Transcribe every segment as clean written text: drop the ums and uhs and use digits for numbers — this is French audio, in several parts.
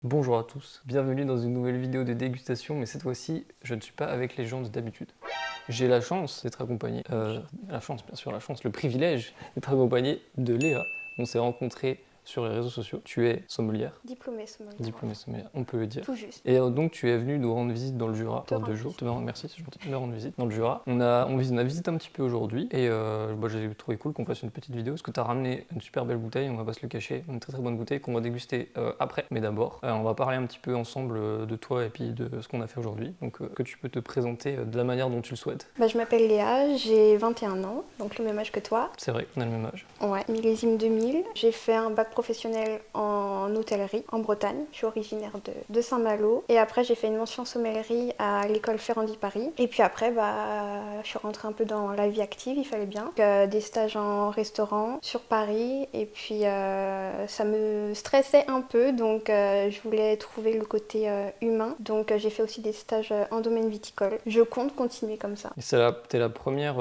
Bonjour à tous, bienvenue dans une nouvelle vidéo de dégustation, mais cette fois-ci, je ne suis pas avec les gens de d'habitude. J'ai la chance d'être accompagné, le privilège d'être accompagné de Léa. On s'est rencontrés sur les réseaux sociaux. Tu es sommelière. Diplômée sommelière. Diplômée sommelière, on peut le dire. Tout juste. Et donc tu es venu nous rendre visite dans le Jura pour 2 jours. Merci, c'est gentil. Me rendre visite dans le Jura. On a visité un petit peu aujourd'hui et j'ai trouvé cool qu'on fasse une petite vidéo parce que tu as ramené une super belle bouteille, on va pas se le cacher, une très très bonne bouteille qu'on va déguster après. Mais d'abord, on va parler un petit peu ensemble de toi et puis de ce qu'on a fait aujourd'hui. Donc que tu peux te présenter de la manière dont tu le souhaites. Je m'appelle Léa, j'ai 21 ans, donc le même âge que toi. C'est vrai, on a le même âge. Ouais, millésime 2000. J'ai fait un bac professionnel en hôtellerie en Bretagne. Je suis originaire de Saint-Malo. Et après, j'ai fait une mention sommellerie à l'école Ferrandi Paris. Et puis après, je suis rentrée un peu dans la vie active, il fallait bien. Donc, des stages en restaurant sur Paris. Et puis, ça me stressait un peu, donc je voulais trouver le côté humain. Donc, j'ai fait aussi des stages en domaine viticole. Je compte continuer comme ça. Et t'es la première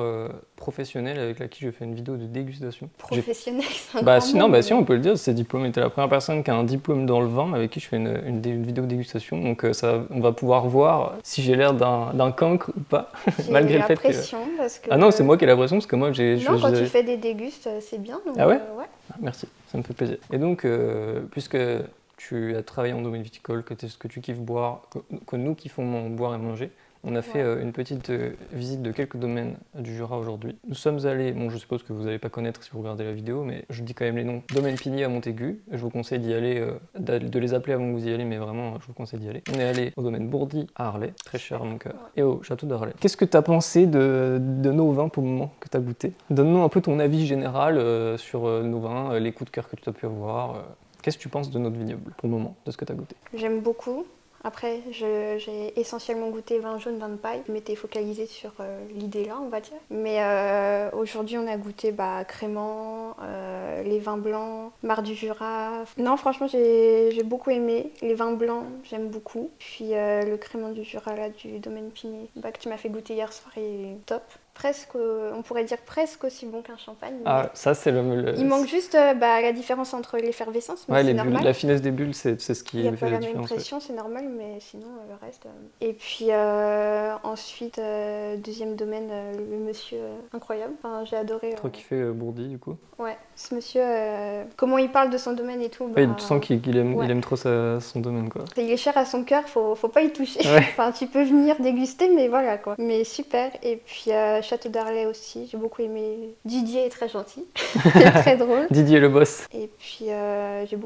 professionnelle avec laquelle je fais une vidéo de dégustation. Professionnelle, c'est un grand mot, si on peut le dire, c'est diplômé. T'es la première personne qui a un diplôme dans le vin avec qui je fais une vidéo dégustation. Donc on va pouvoir voir si j'ai l'air d'un cancre ou pas, malgré le fait que... pression parce que... Ah non, c'est moi qui ai la pression parce que moi j'ai... Non, quand tu fais des dégustes, c'est bien. Donc, ah ouais, ouais. Merci, ça me fait plaisir. Et donc, puisque tu as travaillé en domaine viticole, que tu kiffes boire, que nous kiffons boire et manger, on a fait une petite visite de quelques domaines du Jura aujourd'hui. Nous sommes allés, je suppose que vous n'allez pas connaître si vous regardez la vidéo, mais je dis quand même les noms. Domaine Pigny à Montaigu, je vous conseille d'y aller, de les appeler avant que vous y allez, mais vraiment, je vous conseille d'y aller. On est allé au domaine Bourdi à Arlay, très cher à mon cœur, et au château d'Arlay. Qu'est-ce que tu as pensé de nos vins pour le moment que tu as goûté? Donne-nous un peu ton avis général sur nos vins, les coups de cœur que tu as pu avoir. Qu'est-ce que tu penses de notre vignoble pour le moment, de ce que tu as goûté? J'aime beaucoup. Après, j'ai essentiellement goûté vin jaune, vin de paille. Je m'étais focalisée sur l'idée-là, on va dire. Mais aujourd'hui, on a goûté Crémant, les vins blancs, Mar du Jura. Non, franchement, j'ai beaucoup aimé. Les vins blancs, j'aime beaucoup. Puis le Crémant du Jura, là, du domaine Pigny, que tu m'as fait goûter hier soir, il est top. Presque, on pourrait dire presque aussi bon qu'un champagne. Ah, ça c'est le... Il manque juste la différence entre l'effervescence, mais c'est normal. La finesse des bulles, c'est ce qui fait la différence. Il n'y a pas la même pression, c'est normal, mais sinon le reste... Et puis ensuite, deuxième domaine, le monsieur incroyable. Enfin, j'ai adoré. Trop kiffé Bourdi du coup. Ouais, ce monsieur, comment il parle de son domaine et tout. Tu sens qu'il aime trop son domaine quoi. Il est cher à son cœur, faut pas y toucher. Ouais. Enfin, tu peux venir déguster, mais voilà quoi. Mais super. Et puis Château d'Arlay aussi, j'ai beaucoup aimé. Didier est très gentil, il est très drôle. Didier le boss. Et puis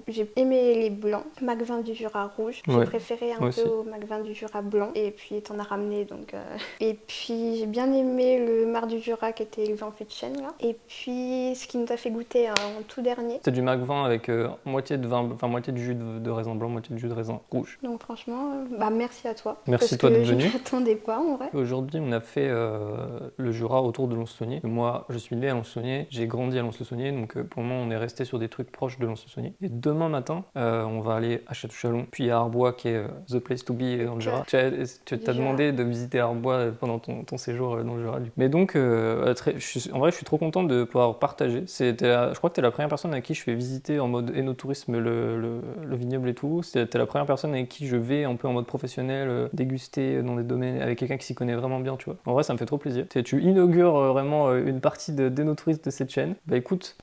j'ai aimé les blancs. Macvin du Jura rouge, j'ai préféré un peu au Macvin du Jura blanc. Et puis t'en as ramené donc. Et puis j'ai bien aimé le Mar du Jura qui était élevé en fût de chêne là. Et puis ce qui nous a fait goûter en tout dernier. C'était du Macvin avec moitié de vin, enfin moitié de jus de raisin blanc, moitié de jus de raisin rouge. Donc franchement, merci à toi. Merci toi d'être venu. Je ne m'attendais pas en vrai. Aujourd'hui, on a fait le Jura autour de Lons-le-Saunier. Moi, je suis né à Lons-le-Saunier, j'ai grandi à Lons-le-Saunier, donc pour le moment, on est resté sur des trucs proches de Lons-le-Saunier. Et demain matin, on va aller à Château-Chalon, puis à Arbois, qui est the place to be dans le Jura. Tu t'as demandé de visiter Arbois pendant ton séjour dans le Jura. Mais donc, en vrai, je suis trop content de pouvoir partager. Je crois que tu es la première personne à qui je fais visiter en mode énotourisme le vignoble et tout. Tu es la première personne avec qui je vais un peu en mode professionnel, déguster dans des domaines avec quelqu'un qui s'y connaît vraiment bien, tu vois. En vrai, ça me fait trop plaisir. Tu inaugures vraiment une partie d'énotourisme de cette chaîne. Bah écoute,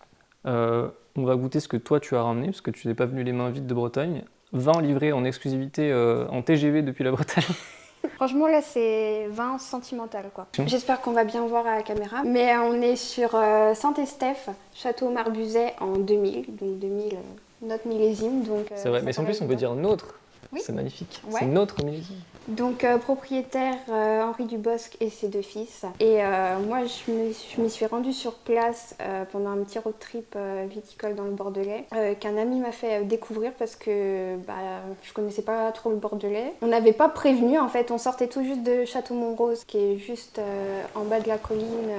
on va goûter ce que toi tu as ramené, parce que tu n'es pas venu les mains vides de Bretagne. Vin livré en exclusivité en TGV depuis la Bretagne. Franchement, là, c'est vin sentimental, quoi. J'espère qu'on va bien voir à la caméra. Mais on est sur Saint-Estèphe, Château Marbuzet en 2000. Donc 2000, notre millésime. C'est vrai, mais en plus, on peut dire nôtre. Oui. C'est magnifique. Ouais. C'est notre millésime. Donc propriétaire Henri Dubosc et ses 2 fils. Et moi je m'y suis rendue sur place pendant un petit road trip viticole dans le Bordelais qu'un ami m'a fait découvrir parce que je connaissais pas trop le Bordelais. On n'avait pas prévenu en fait, on sortait tout juste de Château-Montrose qui est juste en bas de la colline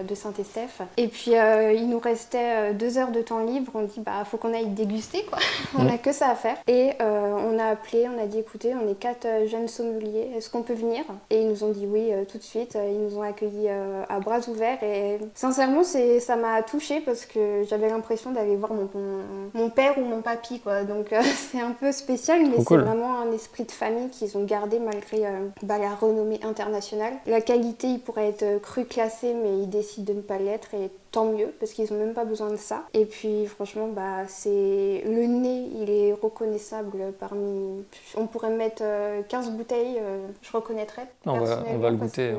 de Saint-Estèphe. Et puis il nous restait 2 heures de temps libre, on dit faut qu'on aille déguster quoi. On n'a que ça à faire. Et on a appelé appelé, on a dit écoutez, on est 4 jeunes sommeliers, est-ce qu'on peut venir? Et ils nous ont dit oui tout de suite, ils nous ont accueillis à bras ouverts et sincèrement ça m'a touchée parce que j'avais l'impression d'aller voir mon père ou mon papy quoi. Donc c'est un peu spécial mais c'est vraiment un esprit de famille qu'ils ont gardé malgré la renommée internationale. La qualité il pourrait être cru classé mais ils décident de ne pas l'être et tant mieux parce qu'ils n'ont même pas besoin de ça. Et puis franchement c'est le nez il est reconnaissable parmi... On pourrait mettre 15 bouteilles, je reconnaîtrais on va le goûter,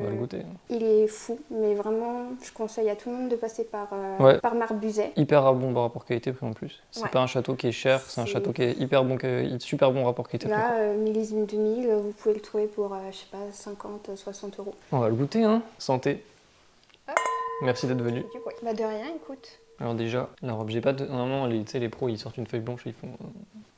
Il est fou mais vraiment je conseille à tout le monde de passer par Marbuzet. Hyper bon rapport qualité-prix en plus. C'est pas un château qui est cher, c'est un château qui est super bon rapport qualité-prix. Là, millésime 2000, vous pouvez le trouver pour, je sais pas, 50, 60 euros. On va le goûter, hein. Santé. Merci d'être venu. Bah de rien, écoute. Alors déjà, la robe, j'ai pas de... Normalement, les pros, ils sortent une feuille blanche et ils font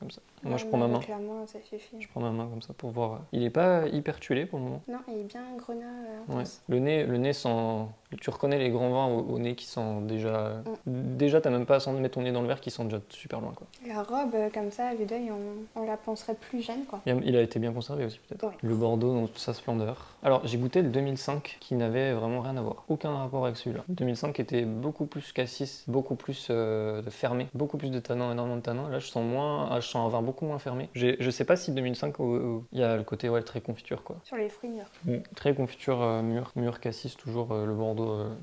comme ça. Moi, je prends ma main. Avec la main, ça suffit. Je prends ma main comme ça pour voir. Il est pas hyper tuilé pour le moment. Non, il est bien grenat. Ouais. Le nez sent... Tu reconnais les grands vins au nez qui sentent déjà... Déjà, t'as même pas à mettre ton nez dans le verre qui sent déjà super loin, quoi. La robe, comme ça, à vue d'œil, on la penserait plus jeune, quoi. Il a été bien conservé aussi, peut-être. Le Bordeaux dans toute sa splendeur. Alors, j'ai goûté le 2005 qui n'avait vraiment rien à voir. Aucun rapport avec celui-là. Le 2005 était beaucoup plus cassis, beaucoup plus fermé, beaucoup plus de tanins, énormément de tanins. Là, je sens un vin beaucoup moins fermé. Je sais pas si 2005, il y a le côté très confiture, quoi. Sur les fruits mûrs. Très confiture mûr cassis, toujours le Bordeaux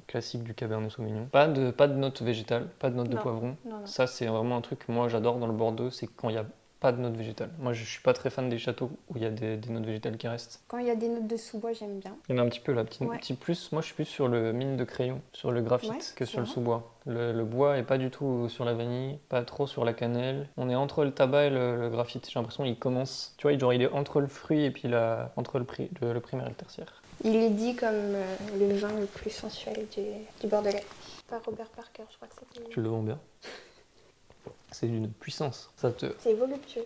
classique du Cabernet Sauvignon. Pas de notes végétales, pas de notes de poivron. Non. Ça, c'est vraiment un truc que moi j'adore dans le Bordeaux, c'est quand il y a pas de notes végétales. Moi, je suis pas très fan des châteaux où il y a des notes végétales qui restent. Quand il y a des notes de sous-bois, j'aime bien. Il y en a un petit peu là, petit plus. Moi, je suis plus sur le mine de crayon, sur le graphite que sur le sous-bois. Le bois est pas du tout sur la vanille, pas trop sur la cannelle. On est entre le tabac et le graphite. J'ai l'impression qu'il commence, tu vois, genre il est entre le fruit et puis entre le primaire et le tertiaire. Il est dit comme le vin le plus sensuel du Bordelais. Par Robert Parker, je crois que c'était. Tu le vends bien. C'est d'une puissance. C'est voluptueux.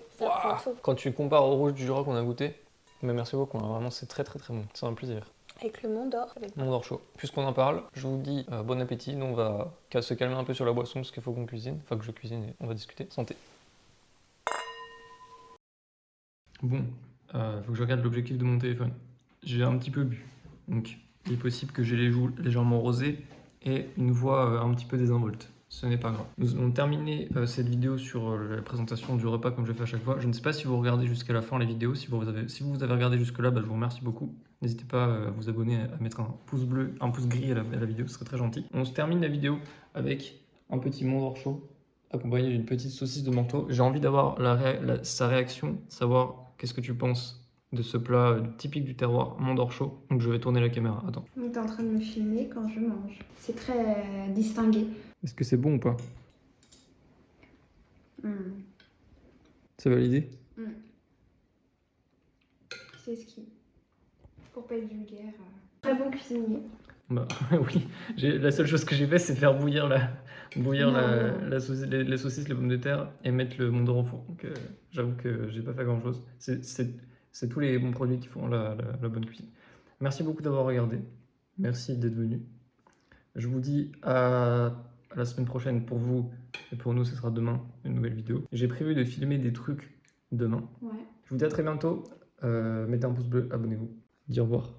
Quand tu compares au rouge du Jura qu'on a goûté, mais merci beaucoup, hein. Vraiment c'est très bon. C'est un plaisir. Avec le Mont d'Or. Mont d'Or chaud. Puisqu'on en parle, je vous dis bon appétit. Nous on va se calmer un peu sur la boisson parce qu'il faut qu'on cuisine. Enfin que je cuisine et on va discuter. Santé. Bon, faut que je regarde l'objectif de mon téléphone. J'ai un petit peu bu. Donc il est possible que j'ai les joues légèrement rosées et une voix un petit peu désinvolte. Ce n'est pas grave. Nous allons terminer cette vidéo sur la présentation du repas comme je fais à chaque fois. Je ne sais pas si vous regardez jusqu'à la fin les vidéos. Si vous avez regardé jusque là, je vous remercie beaucoup. N'hésitez pas à vous abonner, à mettre un pouce bleu, un pouce gris à la vidéo, ce serait très gentil. On se termine la vidéo avec un petit Mont d'Or chaud accompagné d'une petite saucisse de Manteau. J'ai envie d'avoir sa réaction, savoir qu'est-ce que tu penses de ce plat typique du terroir, Mont d'Or chaud. Donc je vais tourner la caméra. Attends. Tu es en train de me filmer quand je mange. C'est très distingué. Est-ce que c'est bon ou pas? C'est validé? C'est ce qui... Pour pas être vulgaire. Très bon cuisinier. Bah oui, la seule chose que j'ai fait c'est faire bouillir la saucisse, les saucisses, les pommes de terre et mettre le Mont d'Or au four. Donc j'avoue que j'ai pas fait grand chose. C'est tous les bons produits qui font la bonne cuisine. Merci beaucoup d'avoir regardé. Merci d'être venu. Je vous dis à la semaine prochaine pour vous et pour nous ce sera demain une nouvelle vidéo. J'ai prévu de filmer des trucs demain. Je vous dis à très bientôt. Mettez un pouce bleu, abonnez-vous. Dis au revoir.